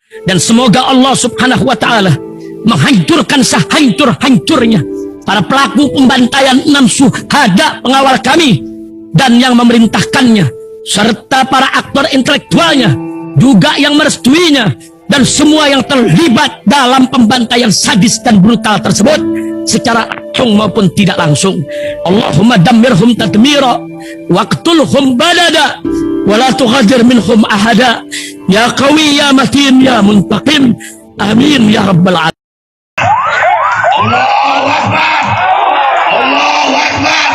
Dan semoga Allah subhanahu wa ta'ala menghancurkan sehancur-hancurnya para pelaku pembantaian 6 syuhada pengawal kami dan yang memerintahkannya, serta para aktor intelektualnya juga yang merestuinya, dan semua yang terlibat dalam pembantaian sadis dan brutal tersebut secara langsung maupun tidak langsung. Allahumma dammirhum tadmira waqtulhum balada wala tughadir minhum ahada ya qawi ya matin ya muntaqim amin ya rabbal alamin. Allahu Akbar. Allahu Akbar.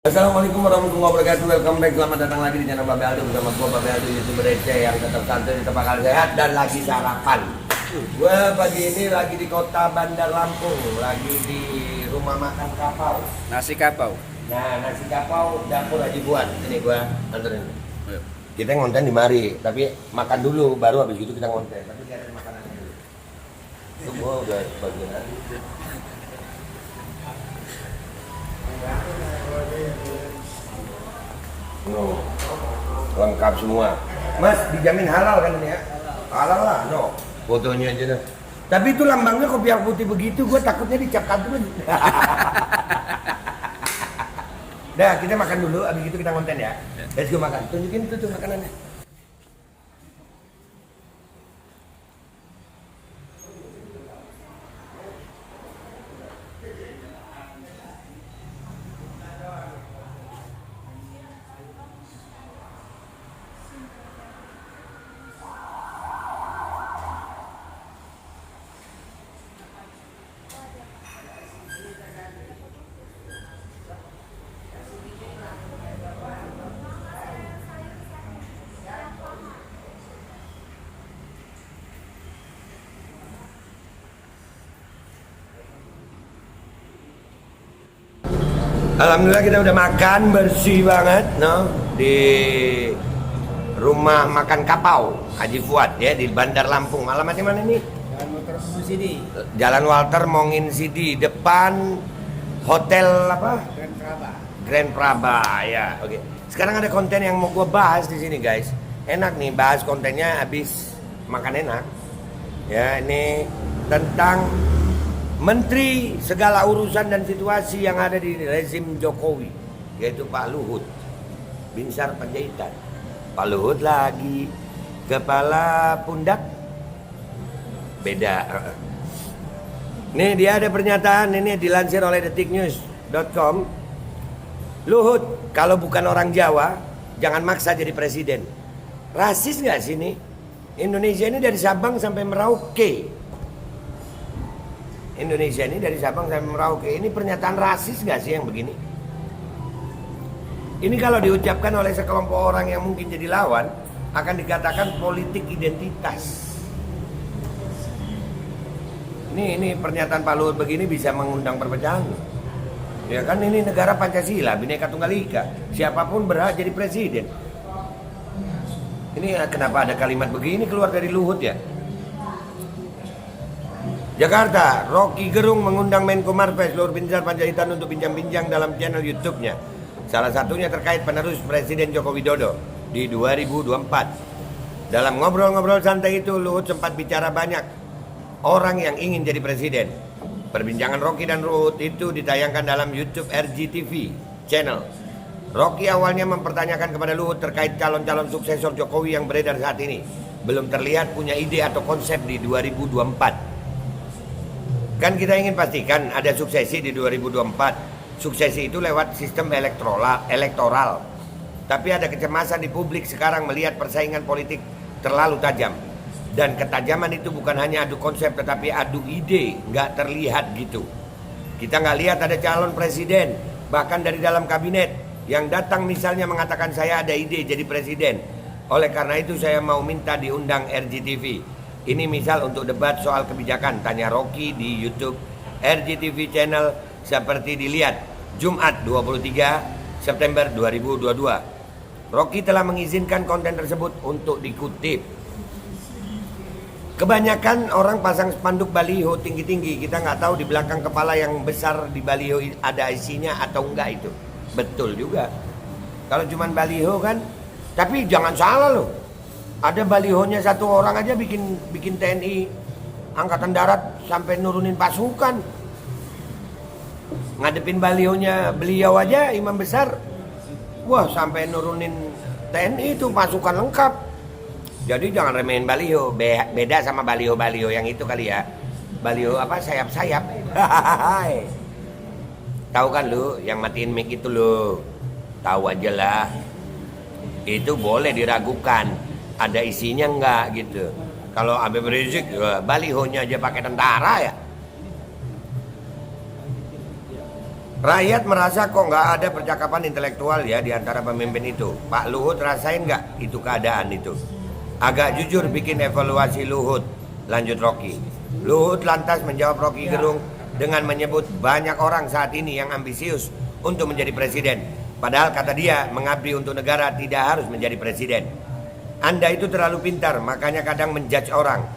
Assalamualaikum warahmatullahi wabarakatuh. Welcome back, selamat datang lagi di channel Babe Aldo bersama gua Babe Aldo, YouTuber receh yang tetap santai, tetap bakal sehat dan lagi sarapan. Gua pagi ini lagi di kota Bandar Lampung, lagi di rumah makan kapau. Nasi kapau. Nah, nasi kapau dapur Haji Fuad. Ini gua anterin. Kita ngonten di mari, tapi makan dulu baru habis itu kita ngonten. Tapi dia ada makanannya dulu. Itu gua udah bagian tadi. No, lengkap semua. Mas, dijamin halal kan ini ya? Halal lah, no. Fotonya aja dah. Tapi itu lambangnya kopiah putih begitu, gue takutnya dicap kantun. Dah, kita makan dulu, abis itu kita konten ya. Let's go makan. Tunjukin itu tuh makanannya. Alhamdulillah kita udah makan bersih banget, no, di rumah makan kapau Haji Fuad ya di Bandar Lampung. Alamatnya mana nih? Jalan Walter Mongin Sidi. Jalan Walter Mongin Sidi, depan hotel apa? Grand Praba ya. Oke. Sekarang ada konten yang mau gue bahas di sini guys. Enak nih bahas kontennya habis makan enak. Ya ini tentang Menteri segala urusan dan situasi yang ada di rezim Jokowi, yaitu Pak Luhut Binsar Panjaitan. Pak Luhut lagi kepala pundak beda. Nih dia ada pernyataan ini dilansir oleh detiknews.com. Luhut kalau bukan orang Jawa jangan maksa jadi presiden. Rasis nggak sih ini? Indonesia ini dari Sabang sampai Merauke. Indonesia ini dari Sabang sampai Merauke. Ini pernyataan rasis gak sih yang begini? Ini kalau diucapkan oleh sekelompok orang yang mungkin jadi lawan, akan dikatakan politik identitas. Ini pernyataan Pak Luhut begini bisa mengundang perpecahan. Ya kan ini negara Pancasila, Bhinneka Tunggal Ika. Siapapun berhak jadi presiden. Ini kenapa ada kalimat begini keluar dari Luhut ya? Jakarta, Rocky Gerung mengundang Menko Marves Luhut Binsar Panjaitan untuk bincang-bincang dalam channel YouTube-nya. Salah satunya terkait penerus Presiden Joko Widodo di 2024. Dalam ngobrol-ngobrol santai itu, Luhut sempat bicara banyak orang yang ingin jadi presiden. Perbincangan Rocky dan Luhut itu ditayangkan dalam YouTube RGTV channel. Rocky awalnya mempertanyakan kepada Luhut terkait calon-calon suksesor Jokowi yang beredar saat ini. Belum terlihat punya ide atau konsep di 2024. Kan kita ingin pastikan ada suksesi di 2024. Suksesi itu lewat sistem elektoral. Tapi ada kecemasan di publik sekarang melihat persaingan politik terlalu tajam. Dan ketajaman itu bukan hanya adu konsep tetapi adu ide, nggak terlihat gitu. Kita nggak lihat ada calon presiden, bahkan dari dalam kabinet yang datang misalnya mengatakan saya ada ide jadi presiden. Oleh karena itu saya mau minta diundang RGTV. Ini misal untuk debat soal kebijakan, tanya Rocky di YouTube RGTV channel seperti dilihat Jumat 23 September 2022. Rocky telah mengizinkan konten tersebut untuk dikutip. Kebanyakan orang pasang spanduk baliho tinggi-tinggi, kita nggak tahu di belakang kepala yang besar di baliho ada isinya atau enggak itu. Betul juga. Kalau cuman baliho kan, tapi jangan salah loh. Ada balihonya satu orang aja bikin TNI Angkatan Darat sampai nurunin pasukan. Ngadepin balihonya beliau aja imam besar. Wah, sampai nurunin TNI itu pasukan lengkap. Jadi jangan remehin baliho. Beda sama baliho-baliho yang itu kali ya. Baliho apa sayap-sayap. Tahu kan lu yang matiin mic itu lu. Tahu aja lah. Itu boleh diragukan. Ada isinya enggak gitu. Kalau Habib Rizik balihonya aja pakai tentara ya. Rakyat merasa kok nggak ada percakapan intelektual ya di antara pemimpin itu. Pak Luhut rasain nggak itu keadaan itu? Agak jujur bikin evaluasi Luhut. Lanjut Rocky. Luhut lantas menjawab Rocky Gerung dengan menyebut banyak orang saat ini yang ambisius untuk menjadi presiden. Padahal kata dia mengabdi untuk negara tidak harus menjadi presiden. Anda itu terlalu pintar, makanya kadang menjudge orang.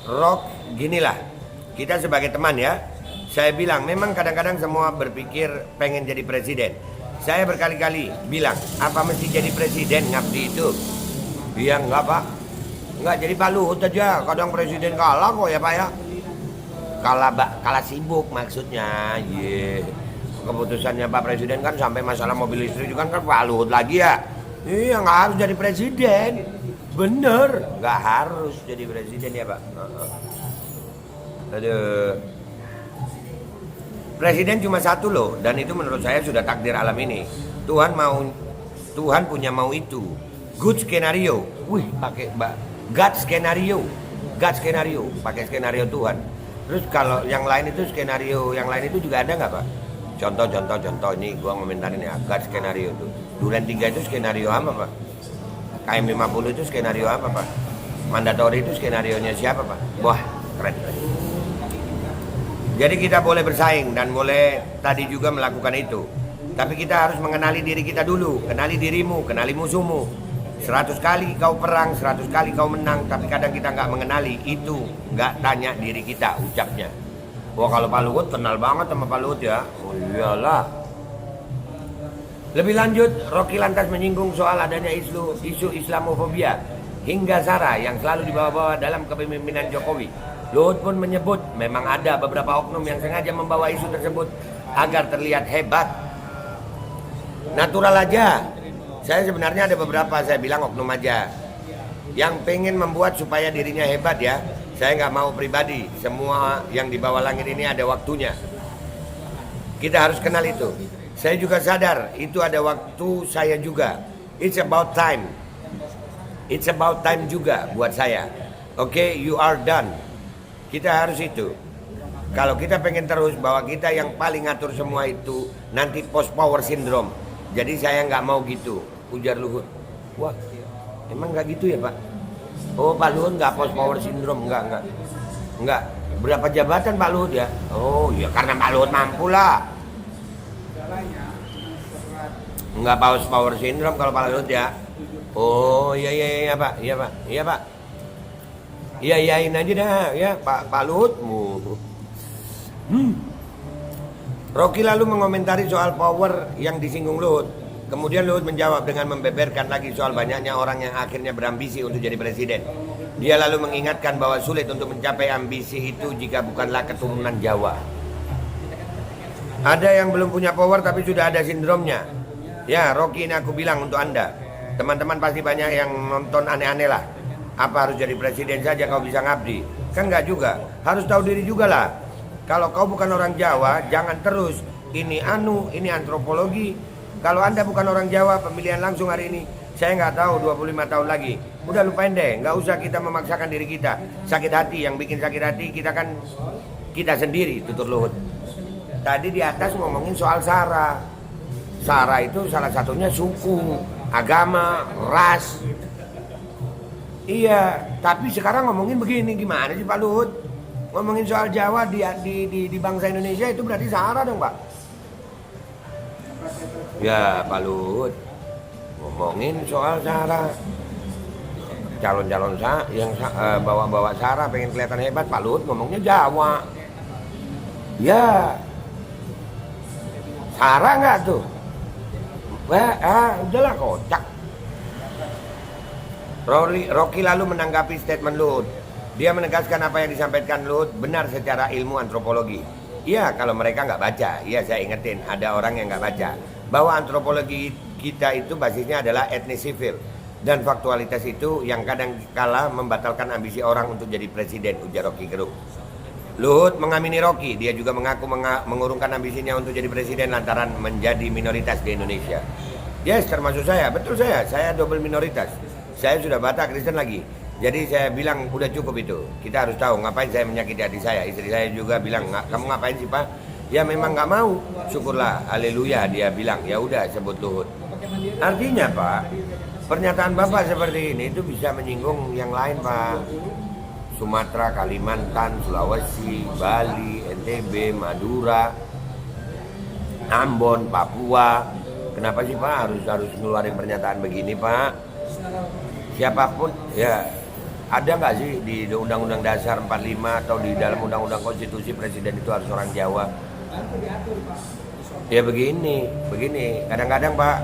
Rock, ginilah, kita sebagai teman ya, saya bilang memang kadang-kadang semua berpikir pengen jadi presiden. Saya berkali-kali bilang, apa mesti jadi presiden ngabdi itu? Dia enggak pak, enggak, jadi Pak Luhut aja, kadang presiden kalah kok ya pak ya. Kalah sibuk maksudnya, keputusannya Pak Presiden kan sampai masalah mobil listrik juga kan Pak Luhut lagi ya. Iya, nggak harus jadi presiden. Bener, nggak harus jadi presiden ya Pak. Aduh. Presiden cuma satu loh, dan itu menurut saya sudah takdir alam ini. Tuhan punya mau itu. Good skenario. Wih, pakai God skenario. Pakai skenario Tuhan. Terus kalau yang lain itu skenario yang lain itu juga ada nggak Pak? Contoh ini gua ngomentarin ya. God skenario itu. Duren 3 itu skenario apa Pak? KM50 itu skenario apa Pak? Mandatori itu skenarionya siapa Pak? Wah, keren. Jadi kita boleh bersaing dan boleh tadi juga melakukan itu. Tapi kita harus mengenali diri kita dulu. Kenali dirimu, kenali musuhmu. 100 kali kau perang, 100 kali kau menang. Tapi kadang kita nggak mengenali itu. Nggak tanya diri kita ucapnya. Wah, kalau Pak Luhut kenal banget sama Pak Luhut ya. Oh iyalah. Lebih lanjut, Rocky lantas menyinggung soal adanya isu Islamofobia hingga SARA yang selalu dibawa-bawa dalam kepemimpinan Jokowi. Luhut pun menyebut memang ada beberapa oknum yang sengaja membawa isu tersebut agar terlihat hebat. Natural aja. Saya sebenarnya ada beberapa, saya bilang oknum aja. Yang pengen membuat supaya dirinya hebat ya. Saya nggak mau pribadi. Semua yang di bawah langit ini ada waktunya. Kita harus kenal itu. Saya juga sadar itu ada waktu saya juga. It's about time. It's about time juga buat saya. Oke, you are done. Kita harus itu. Kalau kita pengen terus bahwa kita yang paling ngatur semua itu, nanti post power syndrome. Jadi saya nggak mau gitu. Ujar Luhut. Wah, emang nggak gitu ya Pak? Oh, Pak Luhut nggak post power syndrome, enggak. Berapa jabatan Pak Luhut ya? Oh, ya karena Pak Luhut mampu lah. Enggak power syndrome kalau Pak Luhut ya. Oh, iya Pak. Iyain aja dah ya Pak Luhut. Rocky lalu mengomentari soal power yang disinggung Luhut. Kemudian Luhut menjawab dengan membeberkan lagi soal banyaknya orang yang akhirnya berambisi untuk jadi presiden. Dia lalu mengingatkan bahwa sulit untuk mencapai ambisi itu jika bukanlah keturunan Jawa. Ada yang belum punya power tapi sudah ada sindromnya. Ya, Rocky, ini aku bilang untuk Anda. Teman-teman pasti banyak yang nonton aneh-aneh lah. Apa harus jadi presiden saja kau bisa ngabdi? Kan enggak juga. Harus tahu diri juga lah. Kalau kau bukan orang Jawa, jangan terus ini antropologi. Kalau Anda bukan orang Jawa, pemilihan langsung hari ini, saya nggak tahu 25 tahun lagi. Udah lupain deh, nggak usah kita memaksakan diri kita. Sakit hati, yang bikin sakit hati kita kan kita sendiri, tutur Luhut. Tadi di atas ngomongin soal SARA. SARA itu salah satunya suku, agama, ras. Iya, tapi sekarang ngomongin begini, gimana sih Pak Luhut? Ngomongin soal Jawa di bangsa Indonesia itu berarti SARA dong Pak? Ya Pak Luhut, ngomongin soal SARA. Calon-calon yang bawa-bawa SARA pengen kelihatan hebat, Pak Luhut ngomongnya Jawa. Ya, SARA nggak tuh? Udahlah kocak. Rocky lalu menanggapi statement Luhut. Dia menegaskan apa yang disampaikan Luhut benar secara ilmu antropologi. Iya, kalau mereka nggak baca. Iya, saya ingetin, ada orang yang nggak baca. Bahwa antropologi kita itu basisnya adalah etnis sipil. Dan faktualitas itu yang kadang kala membatalkan ambisi orang untuk jadi presiden, ujar Rocky Gerung. Luhut mengamini Rocky, dia juga mengaku mengurungkan ambisinya untuk jadi presiden lantaran menjadi minoritas di Indonesia. Yes, termasuk saya, betul saya double minoritas. Saya sudah Batak, Kristen lagi. Jadi saya bilang udah cukup itu. Kita harus tahu ngapain saya menyakiti hati saya. Istri saya juga bilang, kamu ngapain sih Pak? Ya memang nggak mau. Syukurlah, haleluya dia bilang. Ya udah sebut Luhut. Artinya Pak, pernyataan Bapak seperti ini itu bisa menyinggung yang lain Pak. Sumatera, Kalimantan, Sulawesi, Bali, NTB, Madura, Ambon, Papua. Kenapa sih Pak harus ngeluarin pernyataan begini Pak? Siapapun ya, ada nggak sih di Undang-Undang Dasar 45 atau di dalam Undang-Undang Konstitusi presiden itu harus orang Jawa? Ya begini. Kadang-kadang Pak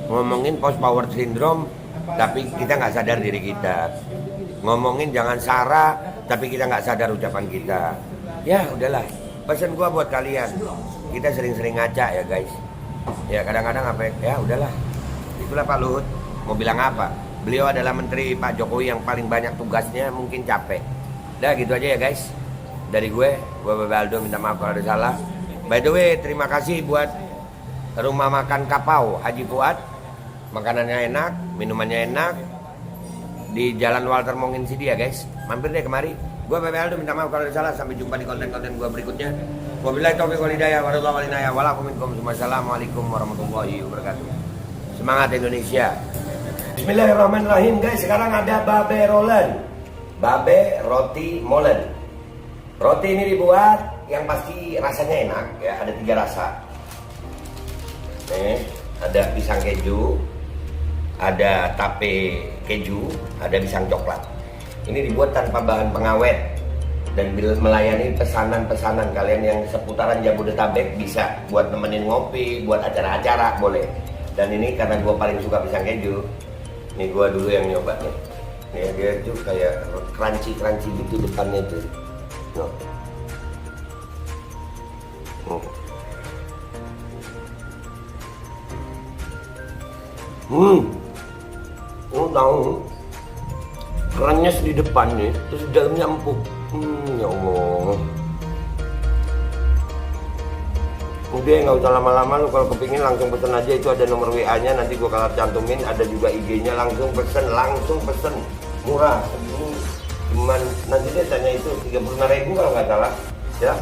ngomongin post power syndrome, tapi kita nggak sadar diri kita. Ngomongin jangan sara, tapi kita nggak sadar ucapan kita. Ya udahlah, pesan gua buat kalian, kita sering-sering ngaca ya guys. Ya kadang-kadang apa ya udahlah. Itulah Pak Luhut, mau bilang apa? Beliau adalah menteri Pak Jokowi yang paling banyak tugasnya, mungkin capek. Udah gitu aja ya guys. Dari gue Babe Aldo minta maaf kalau ada salah. By the way, terima kasih buat rumah makan Kapau Haji Fuad. Makanannya enak, minumannya enak. Di Jalan Walter Mongin Sidi ya guys. Mampir deh kemari. Gue Babe Aldo minta maaf kalau ada salah. Sampai jumpa di konten-konten gue berikutnya. Wabillahi taufiq wal hidayah. Wassalamualaikum warahmatullahi wabarakatuh. Semangat Indonesia. Bismillahirrahmanirrahim guys. Sekarang ada Babe Rolen, Babe Roti Molen. Roti ini dibuat yang pasti rasanya enak ya. Ada 3 rasa. Ada pisang keju, ada tape keju, ada pisang coklat. Ini dibuat tanpa bahan pengawet dan melayani pesanan-pesanan kalian yang seputaran Jabodetabek, bisa buat nemenin ngopi, buat acara-acara boleh. Dan ini karena gue paling suka pisang keju, ini gue dulu yang nyoba nih. Nih dia tuh kayak crunchy gitu depannya tuh. Tahu kerannya di depan nih, terus di dalamnya empuk. Ya Allah. Udah nggak usah lama-lama, lu kalau kepingin langsung pesen aja, itu ada nomor WA-nya, nanti gua kalau cantumin, ada juga IG-nya, langsung pesen, murah. Cuman nanti dia tanya itu 35.000 kalau nggak salah, ya.